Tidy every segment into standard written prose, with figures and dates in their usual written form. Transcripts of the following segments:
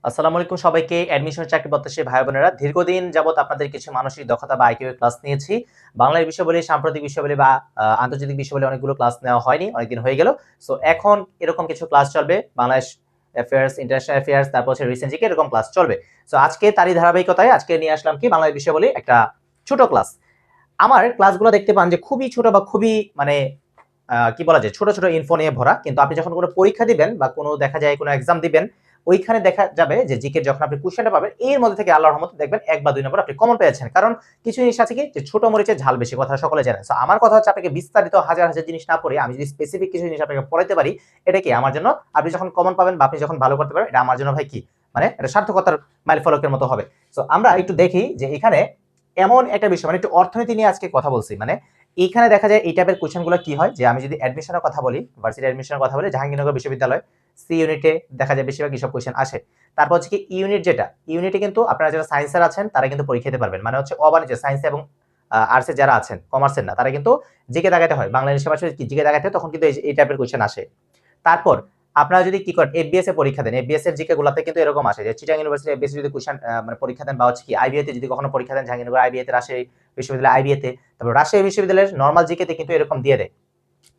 আসসালামু আলাইকুম সবাইকে। অ্যাডমিশন চাকরি প্রত্যাশী ভাই বোনেরা, দীর্ঘদিন যাবত আপনাদের কিছু মানসিক দক্ষতা বা আইকিউ এর ক্লাস নিয়েছি। বাংলার বিষয়াবলী, সাম্প্রতিক বিষয়াবলী বা আন্তর্জাতিক বিষয়াবলী অনেকগুলো ক্লাস নেওয়া হয়নি, অনেকদিন হয়ে গেল। সো এখন এরকম কিছু ক্লাস চলবে, বাংলাদেশ অ্যাফেয়ার্স, ইন্টারন্যাশনাল অ্যাফেয়ার্স, তারপর হচ্ছে রিসেন্ট জিকে, এরকম ক্লাস চলবে। সো আজকে তারই ধারাবাহিকতায় আজকে নিয়ে আসলাম কি বাংলার বিষয়াবলী একটা ছোট ক্লাস। আমার ক্লাসগুলো দেখতে পান যে খুবই ছোট বা খুবই মানে কি বলা যায়, ছোট ছোট ইনফো নিয়ে ভরা। কিন্তু আপনি যখন কোনো পরীক্ষা দিবেন বা কোনো দেখা যায় কোনো এক্সাম দিবেন, ওইখানে দেখা যাবে যে জিকে যখন আপনি কোশ্চেনটা পাবেন, এর মধ্যে থেকে আল্লাহর রহমতে দেখবেন ১ বা ২ নম্বর আপনি কমন পেয়েছেন। কারণ কিছু জিনিস আছে কি যে ছোট মরিচের ঝাল বেশি, কথা সকলে জানেন। সো আমার কথা হচ্ছে আপনাকে বিস্তারিত হাজার হাজার জিনিস না পড়ে আমি যদি স্পেসিফিক কিছু জিনিস আপনাকে পড়াইতে পারি, এটা কি আমার জন্য, আপনি যখন কমন পাবেন বা আপনি যখন ভালো করতে পারবেন, এটা আমার জন্য ভাই কি মানে এটা সার্থকতার মাইলফলকের মতো হবে। সো আমরা একটু দেখি যে এখানে এমন একটা বিষয়, মানে একটু অর্থনীতি নিয়ে আজকে কথা বলছি। মানে এইখানে দেখা যায় এই টাইপের কোশ্চেনগুলো কি হয়, যে আমি যদি অ্যাডমিশনের কথা বলি, ভার্সিটি অ্যাডমিশনের কথা বলি, জাহাঙ্গীরনগর বিশ্ববিদ্যালয় সি ইউনিটে দেখা যায় বেশিরভাগ এসব কোশ্চেন আসে। তারপর হচ্ছে কি ইউনিট, যেটা ইউনিটে কিন্তু আপনারা যারা সায়েন্সের আছেন তারা কিন্তু পরীক্ষা দিতে পারবেন। মানে হচ্ছে অবাণিজ্য সায়েন্স এবং আর্টসের যারা আছেন, কমার্সের না, তারা কিন্তু জিকে দাগাতে হয়, বাংলা ইংলিশের পাশে জিকে দাগাতে হয়, তখন কিন্তু এই টাইপের কোশ্চেন আসে। তারপর আপনারা যদি কি করেন, এফবিএস এ পরীক্ষা দেন, এফবিএস এর জিকে গুলাতে কিন্তু এরকম আসে যে চিটাং ইউনিভার্সিটি এফবিএস যদি কোশ্চেন মানে পরীক্ষা দেন, বা হচ্ছে কি আইবিএ তে যদি কখনো পরীক্ষা দেন, জাহাঙ্গীরনগর আইবিএ তে, রাজশাহী বিশ্ববিদ্যালয় আইবিএ তে, তারপর রাজশাহী বিশ্ববিদ্যালয়ের নরমাল জিকে তে কিন্তু এরকম দিয়ে দেয়।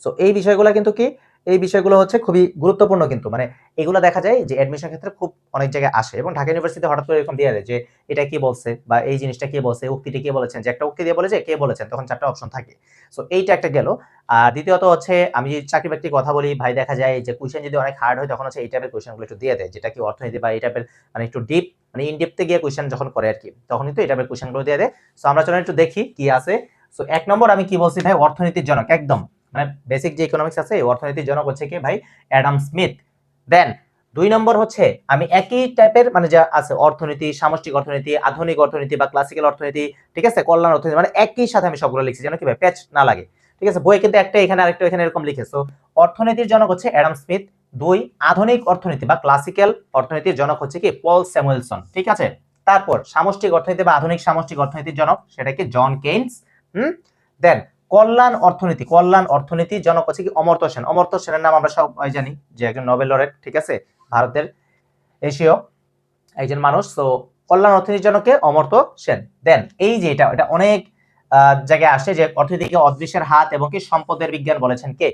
সো এই বিষয়গুলো কিন্তু কি, এই বিষয়গুলো হচ্ছে খুবই গুরুত্বপূর্ণ কিন্তু, মানে এগুলো দেখা যায় যে অ্যাডমিশন ক্ষেত্রে খুব অনেক জায়গায় আসে। এবং ঢাকা ইউনিভার্সিটি হঠাৎ করে এরকম দিয়ে দেয় যে এটা কি বলছে বা এই জিনিসটা কি বলছে, উক্তিটি কি বলেছেন, যে একটা উক্তি দিয়ে বলে যে কে বলেছেন, তখন চারটা অপশন থাকে। সো এইটা একটা গেল। আর দ্বিতীয়ত হচ্ছে আমি যদি চাকরি বাকরির কথা বলি ভাই, দেখা যায় যে কোশ্চেন যদি অনেক হার্ড হয়, তখন হচ্ছে এই টাইপের কোশ্চেনগুলো একটু দিয়ে দেয়, যেটা কি অর্থনীতি বা এই টাইপের মানে একটু ডিপ, মানে ইন ডেপথে গিয়ে কোশ্চেন যখন করে আর কি, তখন কিন্তু এই টাইপের কোশ্চেনগুলো দিয়ে দেয়। সো আমরা চলেন একটু দেখি কি আছে। সো ১ নম্বর আমি কি বলছি ভাই, অর্থনীতির জনক একদম, মানে বেসিক যে ইকোনমিক্স আছে, এই অর্থনীতির জনক হচ্ছে কি ভাই অ্যাডাম স্মিথ। দেন ২ নম্বর হচ্ছে আমি একই টাইপের মানে যা আছে অর্থনীতি, সামষ্টিক অর্থনীতি, আধুনিক অর্থনীতি বা ক্লাসিক্যাল অর্থনীতি, ঠিক আছে, কল্যাণ অর্থনীতি, মানে একই সাথে আমি সবগুলো লিখছি যেন কি ভাই প্যাচ না লাগে। ঠিক আছে, বই কিন্তু একটা এখানে আরেকটা এখানে এরকম লিখে। সো অর্থনীতির জনক হচ্ছে অ্যাডাম স্মিথ। ২ আধুনিক অর্থনীতি বা ক্লাসিক্যাল অর্থনীতির জনক হচ্ছে কি পল স্যামুয়েলসন। ঠিক আছে, তারপর সামষ্টিক অর্থনীতি বা আধুনিক সামষ্টিক অর্থনীতির জনক সেটা কি জন কেইনস। দেন কল্যাণ অর্থনীতি, কল্যাণ অর্থনীতির জনক হচ্ছে কি অমর্ত্য সেন। অমর্ত্য সেনের নাম আমরা সবাই জানি যে একজন নোবেল লরেট, ঠিক আছে, ভারতের এশীয় একজন মানুষ। তো কল্যাণ অর্থনীতির জনকে অমর্ত্য সেন। দেন এই যে এটা অনেক জায়গায় আসে যে অর্থনীতিকে অদৃশ্যের হাত এবং কি সম্পদের বিজ্ঞান বলেছেন কে,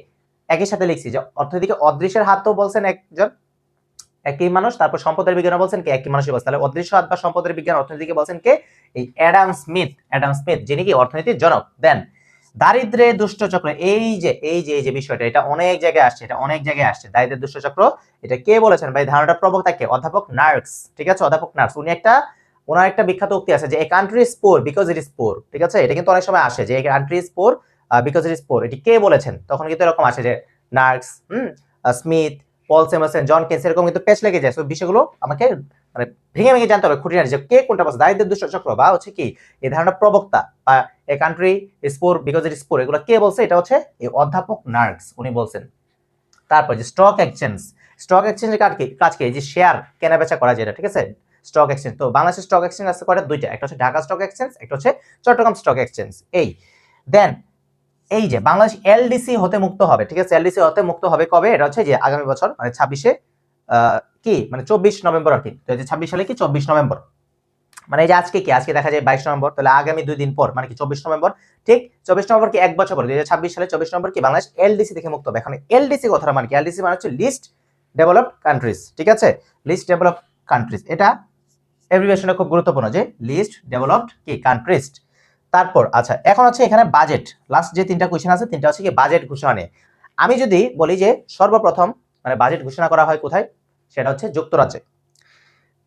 একই সাথে লিখছি যে অর্থনীতিকে অদৃশ্যের হাত তো বলছেন একজন, একই মানুষ, তারপর সম্পদের বিজ্ঞান বলছেন কে, একই মানুষই বলছেন। তাহলে অদৃশ্য হাত বা সম্পদের বিজ্ঞান অর্থনীতিকে বলছেন কে, এই অ্যাডাম স্মিথ। অ্যাডাম স্মিথ যিনি কি অর্থনীতির জনক। দেন দারিদ্র্যে দুষ্ট চক্র, এই যে বিষয়টা, এটা অনেক জায়গায় আসছে, এটা অনেক জায়গায় আসছে, দারিদ্র্যের দুষ্ট চক্র, এটা কে বলেছেন ভাই, ধারণাটা প্রবক্তা কে, অধ্যাপক নার্কস। ঠিক আছে, অধ্যাপক নার্কস, উনি ওনার একটা বিখ্যাত উক্তি আছে যে a country is poor because it is poor. ঠিক আছে, এটা কিন্তু অনেক সময় আসে যে a country is poor because it is poor, এটি কে বলেছেন, তখন কিন্তু এরকম আসে যে নার্কস, স্মিথ, পল সেমাসন, জন কেন্স, এরকম কিন্তু পেচ লেগে যায়। সো বিষয়গুলো আমাকে মানে ভেঙে ভেঙে জানতে হবে, খুঁটিনাটি, যে কে কোনটা বলছে, দারিদ্র্যের দুষ্ট চক্র বা হচ্ছে কি এই ধারণা প্রবক্তা বা a country is poor because it is poor, এগুলো কে বলছে, এটা হচ্ছে এই অধ্যাপক নার্কস, উনি বলছেন। তারপর যে স্টক এক্সচেঞ্জ, স্টক এক্সচেঞ্জের কাজ কি, যে শেয়ার কেনা বেচা করা যায়, ঠিক আছে, স্টক এক্সচেঞ্জ। তো বাংলাদেশের স্টক এক্সচেঞ্জ আছে কয়টা, দুইটা, একটা হচ্ছে ঢাকা স্টক এক্সচেঞ্জ, একটা হচ্ছে চট্টগ্রাম স্টক এক্সচেঞ্জ। এই দেন এই যে বাংলাদেশ এলডিসি হতে মুক্ত হবে, ঠিক আছে, এলডিসি হতে মুক্ত হবে কবে, এটা হচ্ছে যে আগামী বছর মানে 26-এ কি মানে 24 নভেম্বর আর কি, 2026 সালে কি 24 নভেম্বর, মানে এই যে আজকে কি, আজকে দেখা যায় 22 নভেম্বর, তাহলে আগামী 2 দিন পর মানে কি 24 নভেম্বর, ঠিক 24 নভেম্বর কি এক বছর পর 2026 সালে 24 নভেম্বর কি বাংলাদেশ এলডিসি থেকে মুক্ত হবে। এখন এলডিসি কথাটা মানে কি, এলডিসি মানে হচ্ছে লিস্ট ডেভেলপড কান্ট্রিজ, ঠিক আছে, লিস্ট ডেভেলপড কান্ট্রিজ, এটা এভ্রিভিয়েশনটা খুব গুরুত্বপূর্ণ যে লিস্ট ডেভেলপড কি কান্ট্রিজ। তারপর আচ্ছা, এখন হচ্ছে এখানে বাজেট, লাস্ট যে 3টা কোশ্চেন আছে 3টা হচ্ছে কি বাজেট ঘোষণা নিয়ে। আমি যদি বলি যে সর্বপ্রথম মানে বাজেট ঘোষণা করা হয় কোথায়, সেটা হচ্ছে যুক্তরাজ্যে।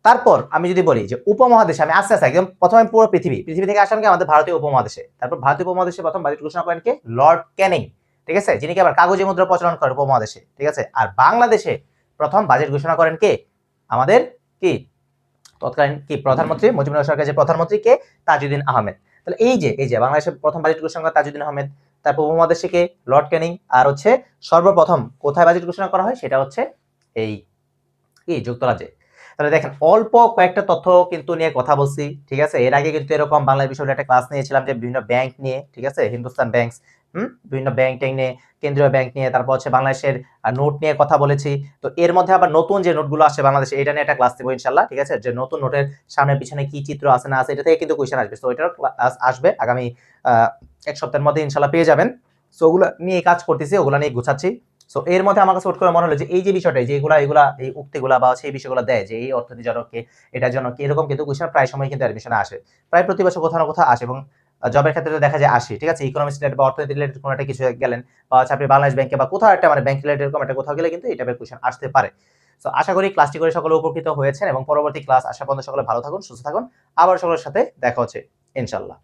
তারপর আমি যদি বলি যে উপমহাদেশে, আমি আস্তে আস্তে একদম প্রথমে পুরো পৃথিবী থেকে আসলাম কি আমাদের ভারতীয় উপমহাদেশে। তারপর ভারতীয় উপমহাদেশে প্রথম বাজেট ঘোষণা করেন কে, লর্ড ক্যানিং, ঠিক আছে, যিনি কি আবার কাগজে মুদ্রা প্রচলন করেন উপমহাদেশে, ঠিক আছে। আর বাংলাদেশে প্রথম বাজেট ঘোষণা করেন কে, আমাদের কি তৎকালীন কি প্রধানমন্ত্রী মুজিবুর সরকারের যে প্রধানমন্ত্রী কে, তাজউদ্দিন আহমেদ। তাহলে এই যে বাংলাদেশের প্রথম বাজেট ঘোষণা করেন তাজউদ্দিন আহমেদ, তারপর উপমহাদেশে কে, লর্ড ক্যানিং, আর হচ্ছে সর্বপ্রথম কোথায় বাজেট ঘোষণা করা হয়, সেটা হচ্ছে এই কি যুক্তরাজ্যে। তাহলে দেখেন অল্প কয়েকটা তথ্য কিন্তু নিয়ে কথা বলছি, ঠিক আছে। এর আগে কিন্তু এরকম বাংলা বিষয়ে একটা ক্লাস নিয়েছিলাম যে বিভিন্ন ব্যাংক নিয়ে, ঠিক আছে, হিন্দুস্তান ব্যাংকস, বিভিন্ন ব্যাংক ট্যাংক নিয়ে, কেন্দ্রীয় ব্যাংক নিয়ে, তারপর হচ্ছে বাংলাদেশের নোট নিয়ে কথা বলেছি। তো এর মধ্যে আবার নতুন যে নোটগুলো আসছে বাংলাদেশে, এটা নিয়ে একটা ক্লাস দেবো ইনশাল্লাহ, ঠিক আছে? যে নতুন নোটের সামনে পিছনে কি চিত্র আছে না আছে, এটা থেকে কিন্তু কোয়েশ্চেন আসবে। তো এটারও ক্লাস আসবে আগামী এক সপ্তাহের মধ্যে ইনশাল্লাহ পেয়ে যাবেন। সো ওগুলো নিয়ে কাজ করতেছি, ওগুলো নিয়ে গুছাচ্ছি। সো এর মধ্যে আমার কাছে হুট করে মনে হলো যে এই যে বিষয়টা, যে এগুলা এই উক্তিগুলা বা সেই বিষয়গুলো দেয় যে এই অর্থনীতি জনককে, এটার জন্য কি, এরকম কিন্তু কোয়েশ্চেন প্রায় সময় কিন্তু অ্যাডমিশনে আসে, প্রায় প্রতি বছর কোথাও না কোথাও আসে, এবং জবের ক্ষেত্রে দেখা যায় আসে, ঠিক আছে? ইকোনমিক্স রিলেটেড বা অর্থনীতি রিলেটেড কোনো একটা কিছু গেলেন, বা হচ্ছে আপনি বাংলাদেশ ব্যাংকে বা কোথাও একটা মানে ব্যাংক রিলেটেড এরকম একটা কোথাও গেলে কিন্তু এই টাইপের কোয়েশ্চেন আসতে পারে। সো আশা করি ক্লাসটি করে সকলে উপকৃত হয়েছেন, এবং পরবর্তী ক্লাস আসা পর্যন্ত সকলে ভালো থাকুন, সুস্থ থাকুন। আবার সকলের সাথে দেখা হচ্ছে ইনশাল্লাহ।